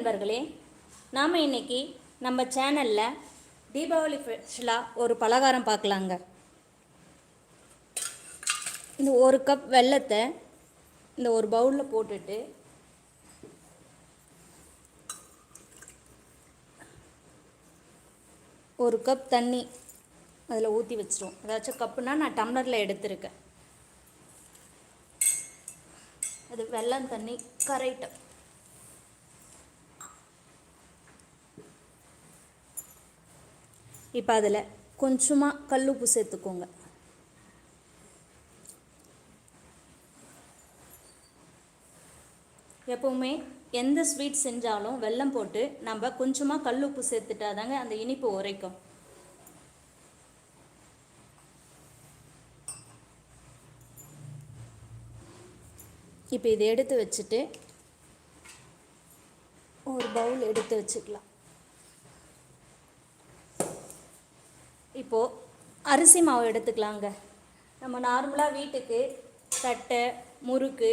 நண்பர்களே, நாம் இன்னைக்கு நம்ம சேனலில் தீபாவளி ஸ்பெஷலாக ஒரு பலகாரம் பார்க்கலாங்க. இந்த ஒரு கப் வெல்லத்தை இந்த ஒரு பவுலில் போட்டுட்டு ஒரு கப் தண்ணி அதில் ஊற்றி வச்சிருவோம். ஏதாச்சும் கப்புனா நான் டம்ளரில் எடுத்திருக்கேன். அது வெல்லம் தண்ணி கரைட்டும். இப்போ அதில் கொஞ்சமாக கல்லுப்பு சேர்த்துக்கோங்க. எப்போவுமே எந்த ஸ்வீட் செஞ்சாலும் வெல்லம் போட்டு நம்ம கொஞ்சமாக கல்லுப்பு சேர்த்துட்டா தாங்க அந்த இனிப்பு உரைக்கும். இப்போ இதை எடுத்து வச்சுட்டு ஒரு பவுல் எடுத்து வச்சுக்கலாம். இப்போது அரிசி மாவு எடுத்துக்கலாங்க. நம்ம நார்மலாக வீட்டுக்கு தட்டை, முறுக்கு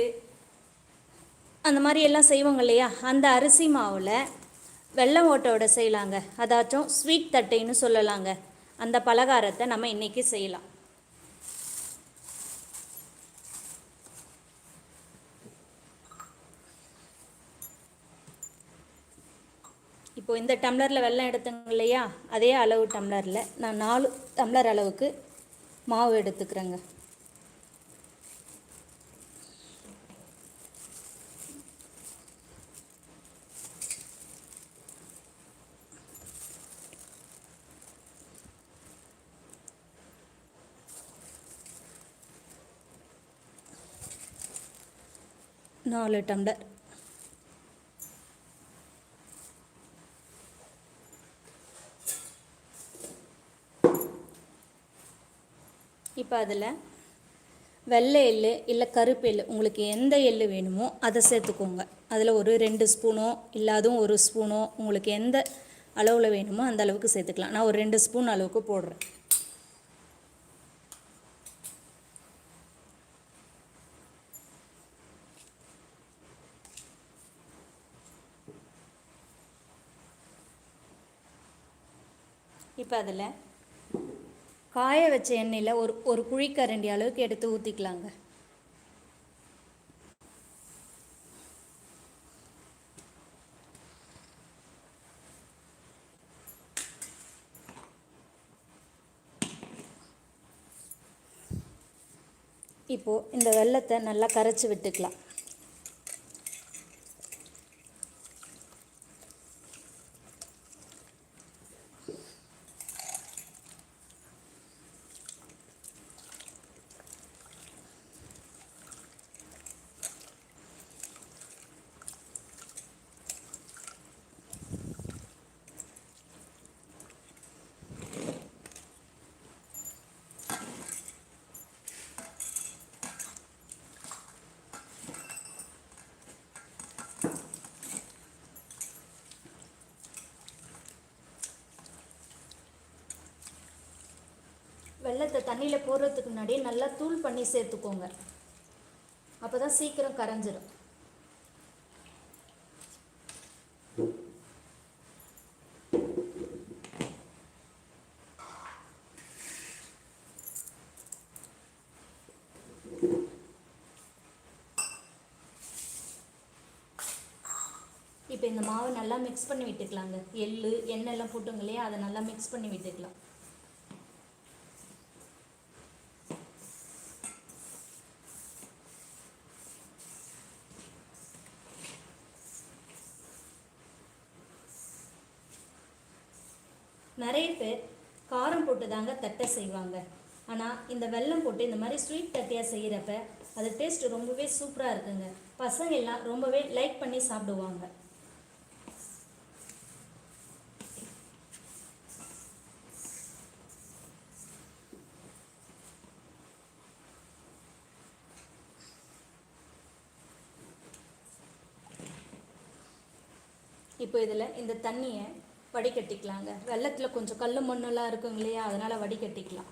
அந்த மாதிரி எல்லாம் செய்வோங்க இல்லையா, அந்த அரிசி மாவில் வெல்லம் ஓட்டோட செய்யலாங்க. அதாச்சும் ஸ்வீட் தட்டைன்னு சொல்லலாங்க. அந்த பலகாரத்தை நம்ம இன்றைக்கி செய்யலாம். இப்போது இந்த டம்ளரில் வெல்லம் எடுத்துங்க இல்லையா, அதே அளவு டம்ளரில் நான் 4 டம்ளர் அளவுக்கு மாவு எடுத்துக்கிறேங்க. நாலு டம்ளர். இப்போ அதில் வெள்ளை எள்ளு இல்லை கருப்பு எள்ளு, உங்களுக்கு எந்த எள்ளு வேணுமோ அதை சேர்த்துக்கோங்க. அதில் ஒரு 2 ஸ்பூனோ இல்லை அதுவும் 1 ஸ்பூனோ உங்களுக்கு எந்த அளவில் வேணுமோ அந்த அளவுக்கு சேர்த்துக்கலாம். நான் ஒரு 2 ஸ்பூன் அளவுக்கு போடுறேன். இப்போ அதில் காய வச்ச எண்ணெயில் ஒரு குழிக்கரண்டி அளவுக்கு எடுத்து ஊற்றிக்கலாங்க. இப்போது இந்த வெல்லத்தை நல்லா கரைச்சி விட்டுக்கலாம். வெல்லத்தை தண்ணியில் போடுறதுக்கு முன்னாடியே நல்லா தூள் பண்ணி சேர்த்துக்கோங்க. அப்போ தான் சீக்கிரம் கரைஞ்சிடும். இப்போ இந்த மாவு நல்லா மிக்ஸ் பண்ணி விட்டுக்கலாங்க. எள்ளு எண்ணெய்லாம் போட்டுங்க இல்லையா, அதை நல்லா மிக்ஸ் பண்ணி விட்டுக்கலாம். நிறைய பேர் காரம் போட்டு தாங்க தட்டை செய்வாங்க. ஆனால் இந்த வெல்லம் போட்டு இந்த மாதிரி ஸ்வீட் தட்டையாக செய்கிறப்ப அது டேஸ்ட் ரொம்பவே சூப்பராக இருக்குங்க. பசங்க எல்லாம் ரொம்பவே லைக் பண்ணி சாப்பிடுவாங்க. இப்போ இதில் இந்த தண்ணியை வடிகட்டிக்கலாங்க. வெல்லத்தில் கொஞ்சம் கல் மண்ணெல்லாம் இருக்குங்க இல்லையா, அதனால் வடிகட்டிக்கலாம்.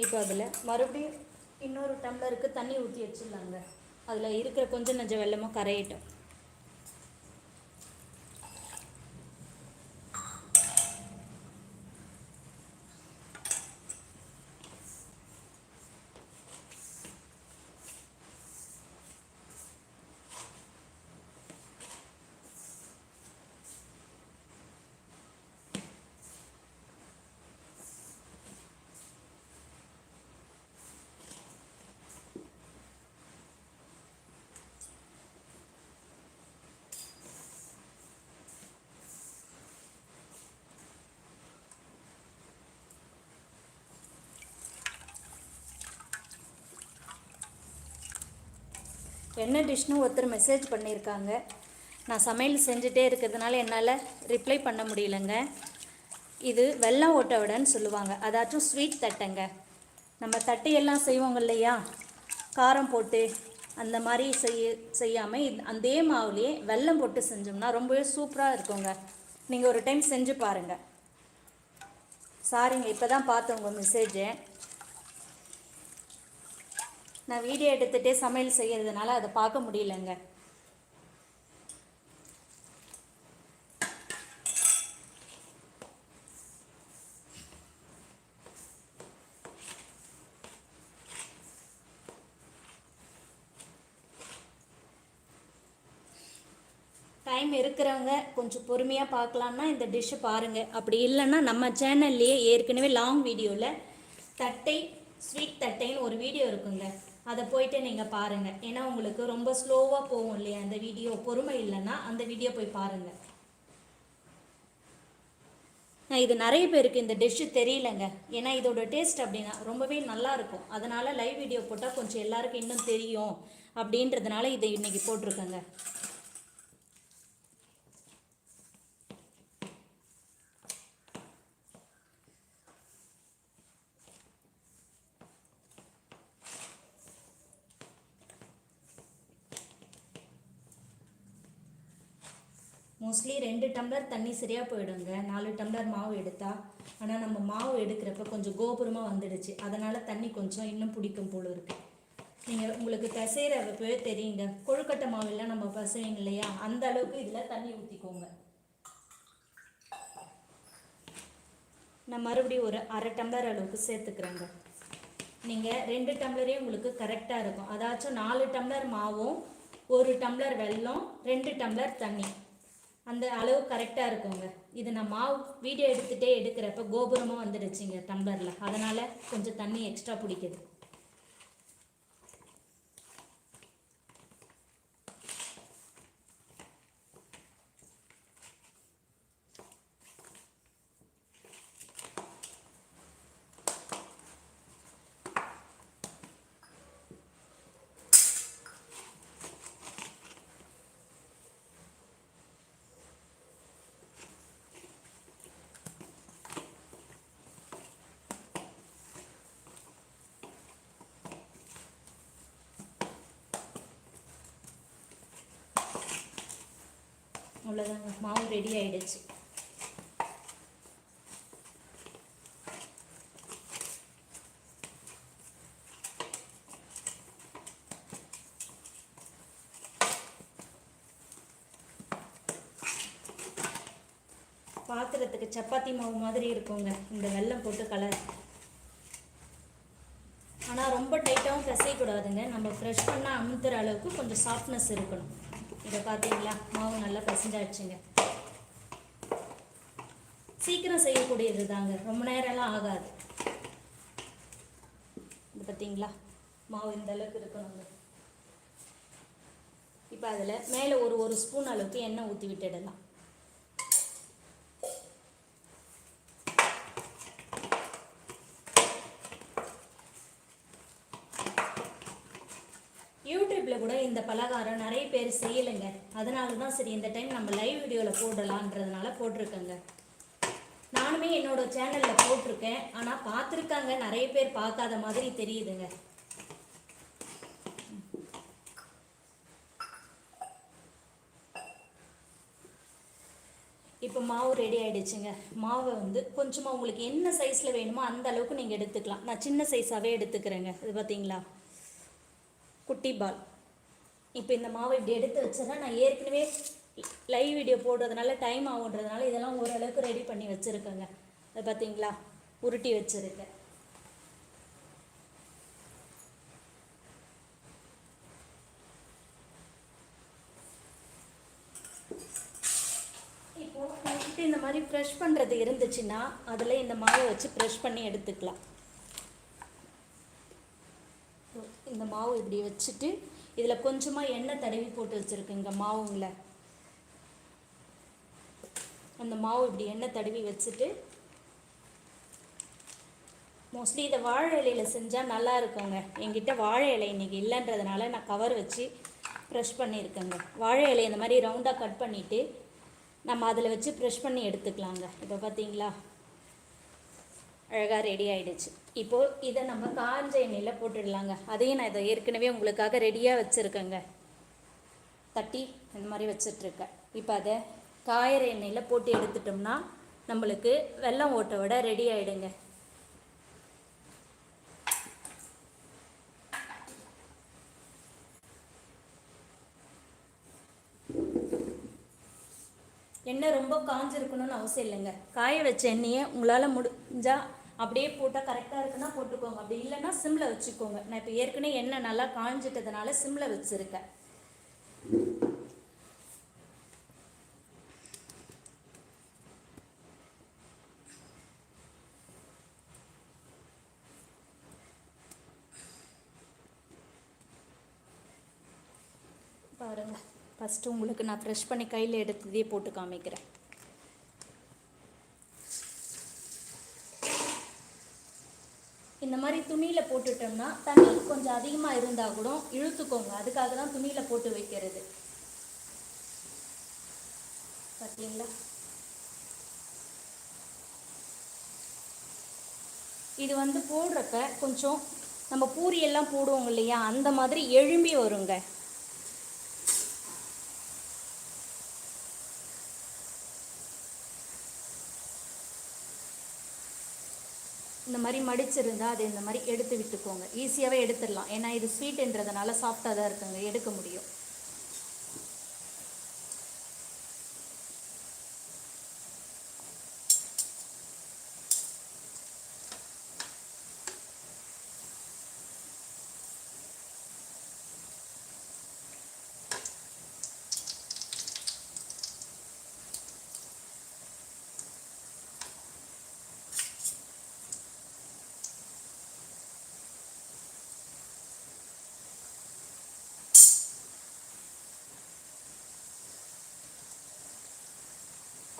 இப்போ அதில் மறுபடியும் இன்னொரு டம்ளருக்கு தண்ணி ஊற்றி வச்சிடலாங்க. அதில் இருக்கிற கொஞ்சம் நஞ்ச வெல்லமும் கரையட்டும். என்ன டிஷ்னு ஒருத்தர் மெசேஜ் பண்ணியிருக்காங்க. நான் சமையல் செஞ்சுட்டே இருக்கிறதுனால என்னால் ரிப்ளை பண்ண முடியலங்க. இது வெல்லம் ஓட்ட வடைன்னு சொல்லுவாங்க, அதாச்சும் ஸ்வீட் தட்டைங்க. நம்ம தட்டையெல்லாம் செய்வோங்க இல்லையா, காரம் போட்டு அந்த மாதிரி செய்யாமல் அதே மாவுலேயே வெல்லம் போட்டு செஞ்சோம்னா ரொம்பவே சூப்பராக இருக்குங்க. நீங்கள் ஒரு டைம் செஞ்சு பாருங்கள். சாரிங்க, இப்போ தான் பார்த்தேன் உங்கள் மெசேஜை. நான் வீடியோ எடுத்துகிட்டே சமையல் செய்கிறதுனால அதை பார்க்க முடியலங்க. டைம் இருக்கிறவங்க கொஞ்சம் பொறுமையாக பார்க்கலான்னா இந்த டிஷ்ஷை பாருங்கள். அப்படி இல்லைன்னா நம்ம சேனல்லையே ஏற்கனவே லாங் வீடியோவில் தட்டை ஸ்வீட் தட்டைன்னு ஒரு வீடியோ இருக்குங்க, அதை போயிட்டு நீங்கள் பாருங்கள். ஏன்னா உங்களுக்கு ரொம்ப ஸ்லோவாக போகும் இல்லையா அந்த வீடியோ, பொறுமை இல்லைன்னா அந்த வீடியோ போய் பாருங்கள். இது நிறைய பேருக்கு இந்த டிஷ்ஷு தெரியலங்க. ஏன்னா இதோட டேஸ்ட் அப்படின்னா ரொம்பவே நல்லாயிருக்கும். அதனால் லைவ் வீடியோ போட்டால் கொஞ்சம் எல்லாருக்கும் இன்னும் தெரியும் அப்படின்றதுனால இதை இன்றைக்கி போட்டிருக்கேங்க. மோஸ்ட்லி 2 டம்ளர் தண்ணி சரியாக போயிடுங்க 4 டம்ளர் மாவு எடுத்தால். ஆனால் நம்ம மாவு எடுக்கிறப்ப கொஞ்சம் கோபுரமாக வந்துடுச்சு, அதனால் தண்ணி கொஞ்சம் இன்னும் பிடிக்கும் போல் இருக்குது. நீங்கள் உங்களுக்கு பிசைகிறப்பவே தெரியுங்க, கொழுக்கட்டை மாவெல்லாம் நம்ம பிசைவீங்க இல்லையா, அந்த அளவுக்கு இதில் தண்ணி ஊற்றிக்கோங்க. நான் மறுபடியும் ஒரு அரை டம்ளர் அளவுக்கு சேர்த்துக்கிறேங்க. நீங்கள் 2 டம்ளரே உங்களுக்கு கரெக்டாக இருக்கும். அதாச்சும் 4 டம்ளர் மாவும் 1 டம்ளர் வெல்லம் 2 டம்ளர் தண்ணி, அந்த அளவு கரெக்டாக இருக்குங்க. இது நான் மாவு வீடியோ எடுக்கிறப்ப கோபுரமாக வந்துடுச்சுங்க டம்ளரில், அதனால் கொஞ்சம் தண்ணி எக்ஸ்ட்ரா பிடிக்குது. அவ்வளோதாங்க, மாவு ரெடி ஆகிடுச்சு. பார்க்குறதுக்கு சப்பாத்தி மாவு மாதிரி இருக்குங்க இந்த வெல்லம் போட்டு கலர். ஆனால் ரொம்ப டைட்டாகவும் பிசையக்கூடாதுங்க, நம்ம ஃப்ரெஷ் பண்ணால் அமுத்துற அளவுக்கு கொஞ்சம் சாஃப்ட்னஸ் இருக்கணும். இதை பார்த்தீங்களா, மாவு நல்லா பிசைஞ்சாச்சுங்க. சீக்கிரம் செய்யக்கூடியது தாங்க, ரொம்ப நேரம்லாம் ஆகாது. இது பார்த்தீங்களா, மாவு இந்த அளவுக்கு இருக்கணுங்க. இப்போ அதில் மேலே ஒரு ஸ்பூன் அளவுக்கு எண்ணெய் ஊற்றி விட்டுடலாம். யூடியூப்பில் கூட இந்த பலகாரம் நிறைய பேர் செய்யலைங்க, அதனால தான் சரி இந்த டைம் நம்ம லைவ் வீடியோவில் போடலான்றதுனால போட்டிருக்கேங்க. நானுமே என்னோடய சேனலில் போட்டிருக்கேன், ஆனால் பார்த்துருக்காங்க நிறைய பேர், பார்க்காத மாதிரி தெரியுதுங்க. இப்போ மாவு ரெடி ஆகிடுச்சுங்க. மாவை வந்து கொஞ்சமாக உங்களுக்கு என்ன சைஸில் வேணுமோ அந்த அளவுக்கு நீங்கள் எடுத்துக்கலாம். நான் சின்ன சைஸாகவே எடுத்துக்கிறேங்க. இது பார்த்தீங்களா, குட்டி பால். இப்போ இந்த மாவை இப்படி எடுத்து வச்சுருந்தா, நான் ஏற்கனவே லைவ் வீடியோ போடுறதுனால டைம் ஆகுன்றதுனால இதெல்லாம் ஓரளவுக்கு ரெடி பண்ணி வச்சுருக்கேங்க. அது பார்த்தீங்களா, உருட்டி வச்சுருக்கேன். இப்போது இந்த மாதிரி ப்ரெஷ் பண்ணுறது இருந்துச்சுன்னா அதில் இந்த மாவை வச்சு ப்ரெஷ் பண்ணி எடுத்துக்கலாம். இந்த மாவு இப்படி வச்சுட்டு இதில் கொஞ்சமாக எண்ணெய் தடவி போட்டு வச்சுருக்குங்க மாவுங்கள. அந்த மாவு இப்படி எண்ணெய் தடவி வச்சுட்டு, மோஸ்ட்லி இதை வாழை இலையில் செஞ்சால் நல்லா இருக்குங்க. என்கிட்ட வாழை இலை இன்றைக்கி இல்லைன்றதுனால நான் கவர் வச்சு ப்ரெஷ் பண்ணியிருக்கேங்க. வாழை இலை இந்த மாதிரி ரவுண்டாக கட் பண்ணிவிட்டு நம்ம அதில் வச்சு ப்ரெஷ் பண்ணி எடுத்துக்கலாங்க. இப்போ பார்த்தீங்களா, அழகாக ரெடி ஆகிடுச்சு. இப்போது இதை நம்ம காஞ்ச எண்ணெயில் போட்டுடலாங்க. அதையும் நான் இதை ஏற்கனவே உங்களுக்காக ரெடியாக வச்சுருக்கேங்க. தட்டி இந்த மாதிரி வச்சிட்ருக்கேன். இப்போ அதை காயிற எண்ணெயில் போட்டு எடுத்துட்டோம்னா நம்மளுக்கு வெல்லம் ஓட்டை விட ரெடி ஆகிடுங்க. எண்ணெய் ரொம்ப காஞ்சிருக்கணும்னு அவசியம் இல்லைங்க. காய வச்ச எண்ணெயை உங்களால் முடிஞ்சால் அப்படியே போட்டால் கரெக்டாக இருக்குன்னா போட்டுக்கோங்க. அப்படி இல்லைன்னா சிம்மில் வச்சுக்கோங்க. நான் இப்போ ஏற்கனவே எண்ணெய் நல்லா காஞ்சிட்டதுனால சிம்மில் வச்சுருக்கேன். பாருங்கள், ஃபஸ்ட்டு உங்களுக்கு நான் ஃப்ரெஷ் பண்ணி கையில் எடுத்ததே போட்டு காமிக்கிறேன். இந்த மாதிரி துணியில் போட்டுட்டோம்னா தண்ணி கொஞ்சம் அதிகமாக இருந்தால் கூட இழுத்துக்கோங்க. அதுக்காக தான் துணியில் போட்டு வைக்கிறது. பார்த்தீங்களா, இது வந்து போடுறப்ப கொஞ்சம் நம்ம பூரியெல்லாம் போடுவோங்க இல்லையா, அந்த மாதிரி எழும்பி வருங்க. இந்த மாதிரி மடிச்சிருந்தால் அதை இந்த மாதிரி எடுத்து விட்டுக்கோங்க. ஈஸியாகவே எடுத்துடலாம். ஏன்னா இது ஸ்வீட்டுன்றதுனால சாஃப்டாக தான் இருக்குங்க, எடுக்க முடியும்.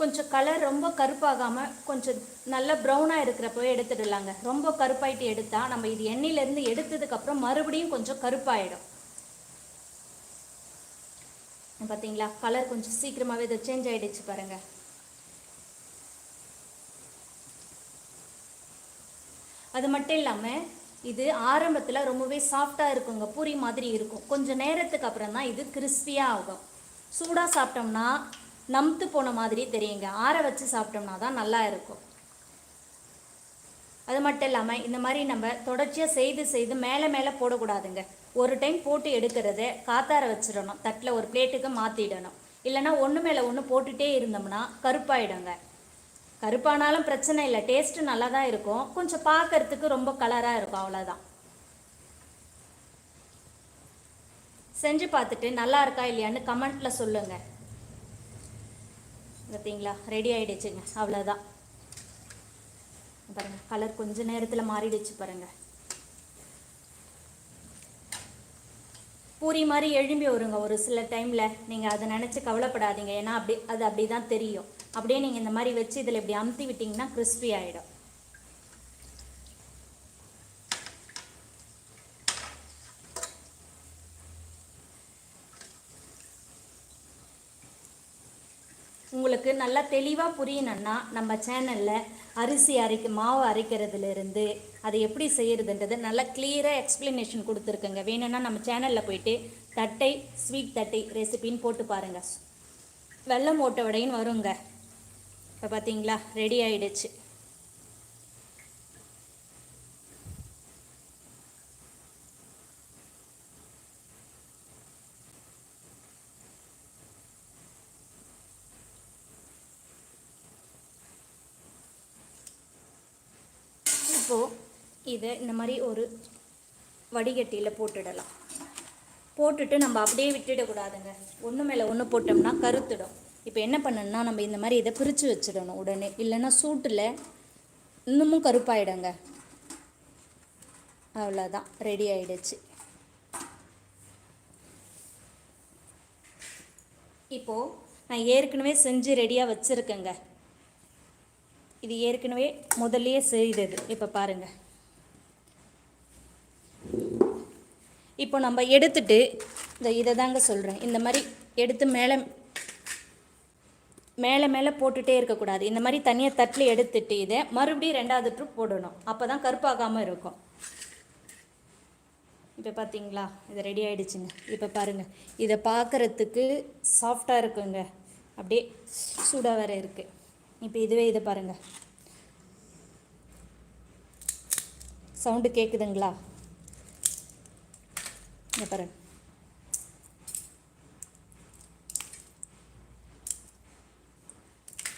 கொஞ்சம் கலர் ரொம்ப கருப்பாகாமல் கொஞ்சம் நல்ல ப்ரௌனாக இருக்கிறப்பவே எடுத்துடலாங்க. ரொம்ப கருப்பாயிட்டு எடுத்தால் நம்ம இது எண்ணெயிலேருந்து எடுத்ததுக்கப்புறம் மறுபடியும் கொஞ்சம் கருப்பாயிடும். பார்த்தீங்களா, கலர் கொஞ்சம் சீக்கிரமாகவே இது சேஞ்ச் ஆகிடுச்சு பாருங்கள். அது மட்டும் இல்லாமல் இது ஆரம்பத்தில் ரொம்பவே சாஃப்டாக இருக்குங்க, பூரி மாதிரி இருக்கும். கொஞ்சம் நேரத்துக்கு அப்புறம் தான் இது கிறிஸ்பியாக ஆகும். சூடாக சாப்பிட்டோம்னா நம்த்து போன மாதிரி தெரியுங்க. ஆற வச்சு சாப்பிட்டோம்னா தான் நல்லா இருக்கும். அது மட்டும் இல்லாமல் இந்த மாதிரி நம்ம தொடர்ச்சியாக செய்து மேலே மேலே போடக்கூடாதுங்க. ஒரு டைம் போட்டு எடுக்கிறத காத்தார வச்சிடணும். தட்டில் ஒரு பிளேட்டுக்கு மாற்றிடணும். இல்லைனா ஒன்று மேலே ஒன்று போட்டுகிட்டே இருந்தோம்னா கருப்பாயிடுங்க. கருப்பானாலும் பிரச்சனை இல்லை, டேஸ்ட்டு நல்லா தான் இருக்கும். கொஞ்சம் பார்க்கறதுக்கு ரொம்ப கலராக இருக்கும், அவ்வளோதான். செஞ்சு பார்த்துட்டு நல்லா இருக்கா இல்லையான்னு கமெண்ட்டில் சொல்லுங்கள். பார்த்தீங்களா, ரெடி ஆகிடுச்சுங்க. அவ்வளோதான். பாருங்கள், கலர் கொஞ்சம் நேரத்தில் மாறிடுச்சு பாருங்கள். பூரி மாதிரி எழும்பி வருங்க ஒரு சில டைமில். நீங்கள் அதை நினச்சி கவலைப்படாதீங்க. ஏன்னா அப்படி தான் தெரியும். அப்படியே நீங்கள் இந்த மாதிரி வச்சு இதில் இப்படி அமுத்தி விட்டிங்கன்னா கிறிஸ்பி ஆகிடும். உங்களுக்கு நல்லா தெளிவாக புரியணுன்னா நம்ம சேனலில் மாவு அரைக்கிறதுலேருந்து அதை எப்படி செய்கிறதுன்றது நல்லா கிளியராக எக்ஸ்ப்ளனேஷன் கொடுத்துருக்குங்க. வேணும்னா நம்ம சேனலில் போயிட்டு ஸ்வீட் தட்டை ரெசிபின்னு போட்டு பாருங்கள். வெல்லம் ஓட்ட வடைன்னு வருங்க. இப்போ பார்த்தீங்களா, ரெடி ஆயிடுச்சு. இப்போது இதை இந்த மாதிரி ஒரு வடிகட்டியில் போட்டுடலாம். போட்டுட்டு நம்ம அப்படியே விட்டுடக்கூடாதுங்க. ஒன்று மேலே ஒன்று போட்டோம்னா கருத்துடும். இப்போ என்ன பண்ணணும்னா நம்ம இந்த மாதிரி இதை பிரித்து வச்சிடணும் உடனே, இல்லைன்னா சூட்டில் இன்னமும் கருப்பாயிடுங்க. அவ்வளோதான், ரெடி ஆயிடுச்சு. இப்போது நான் ஏற்கனவே செஞ்சு ரெடியாக வச்சுருக்கேங்க. இது ஏற்கனவே முதல்லையே செய்தது. இப்போ பாருங்கள், இப்போ நம்ம எடுத்துட்டு இதை தாங்க சொல்கிறேன். இந்த மாதிரி எடுத்து மேலே மேலே மேலே போட்டுகிட்டே இருக்கக்கூடாது. இந்த மாதிரி தனியாக தட்டில் எடுத்துட்டு இதை மறுபடியும் 2வது ட்ரிப் போடணும். அப்போ தான் கருப்பாகாமல் இருக்கும். இப்போ பார்த்தீங்களா, இது ரெடி ஆகிடுச்சுங்க. இப்போ பாருங்கள், இதை பார்க்குறதுக்கு சாஃப்டாக இருக்குங்க, அப்படியே சூடாக வேறு இருக்குது. இப்போ இதுவே இதை பாருங்கள், சவுண்டு கேட்குதுங்களா? இங்கே பாருங்க,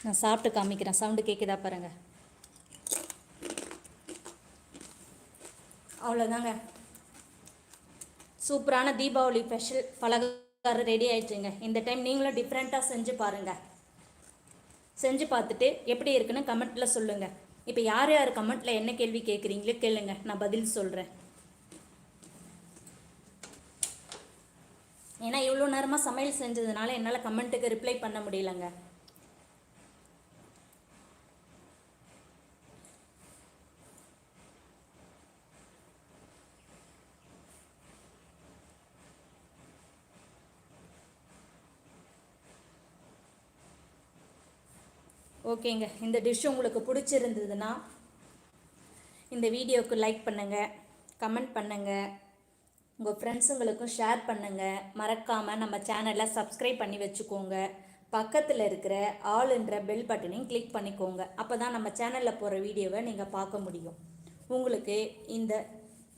நான் சாப்பிட்டு காமிக்கிறேன். சவுண்டு கேட்குதா பாருங்கள். அவ்வளோதாங்க, சூப்பரான தீபாவளி ஸ்பெஷல் பலகாரம் ரெடி ஆயிடுச்சுங்க. இந்த டைம் நீங்களும் டிஃப்ரெண்ட்டாக செஞ்சு பாருங்கள். செஞ்சு பார்த்துட்டு எப்படி இருக்குன்னு கமெண்ட்டில் சொல்லுங்கள். இப்போ யார் யார் கமெண்ட்டில் என்ன கேள்வி கேட்குறீங்களோ கேளுங்க, நான் பதில் சொல்கிறேன். ஏன்னா இவ்வளோ நேரமாக சமையல் செஞ்சதுனால என்னால் கமெண்ட்டுக்கு ரிப்ளை பண்ண முடியலங்க. ஓகேங்க, இந்த டிஷ் உங்களுக்கு பிடிச்சிருந்ததுன்னா இந்த வீடியோவுக்கு லைக் பண்ணுங்கள், கமெண்ட் பண்ணுங்கள், உங்கள் ஃப்ரெண்ட்ஸுங்களுக்கும் ஷேர் பண்ணுங்கள். மறக்காமல் நம்ம சேனலை சப்ஸ்கிரைப் பண்ணி வச்சுக்கோங்க. பக்கத்தில் இருக்கிற ஆல்ன்ற பெல் பட்டனையும் கிளிக் பண்ணிக்கோங்க. அப்போ தான் நம்ம சேனலில் போகிற வீடியோவை நீங்கள் பார்க்க முடியும். உங்களுக்கு இந்த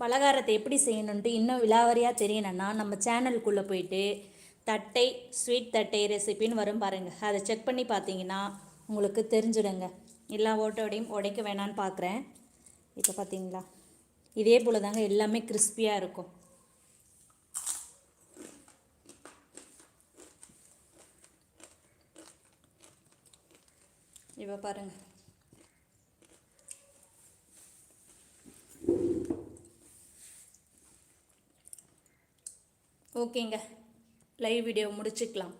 பலகாரத்தை எப்படி செய்யணுன்ட்டு இன்னும் விலாவரியாக தெரியணுன்னா நம்ம சேனலுக்குள்ளே போயிட்டு தட்டை ஸ்வீட் தட்டை ரெசிபின்னு வரும் பாருங்கள், அதை செக் பண்ணி பார்த்தீங்கன்னா உங்களுக்கு தெரிஞ்சிடுங்க. எல்லா ஓட்டோடையும் உடைக்க வேணான்னு பார்க்குறேன். இப்போ பார்த்தீங்களா, இதே போல் தாங்க எல்லாமே கிறிஸ்பியாக இருக்கும். இப்போ பாருங்கள், ஓகேங்க, லைவ் வீடியோ முடிச்சுக்கலாம்.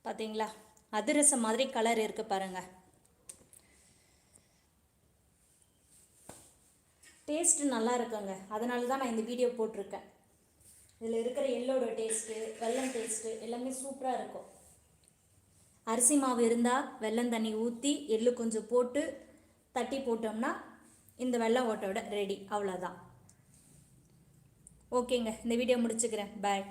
பார்த்தீங்களா, அதிரசம் மாதிரி கலர் இருக்குது பாருங்கள். டேஸ்ட்டு நல்லா இருக்குங்க, அதனால தான் நான் இந்த வீடியோ போட்டிருக்கேன். இதில் இருக்கிற எள்ளோட டேஸ்ட்டு, வெல்லம் டேஸ்ட்டு எல்லாமே சூப்பராக இருக்கும். அரிசி மாவு இருந்தால் வெல்லம் தண்ணி ஊற்றி எள்ளு கொஞ்சம் போட்டு தட்டி போட்டோம்னா இந்த வெல்லம் ஓட்டோட ரெடி. அவ்வளோதான். ஓகேங்க, இந்த வீடியோ முடிச்சுக்கிறேன். பாய்.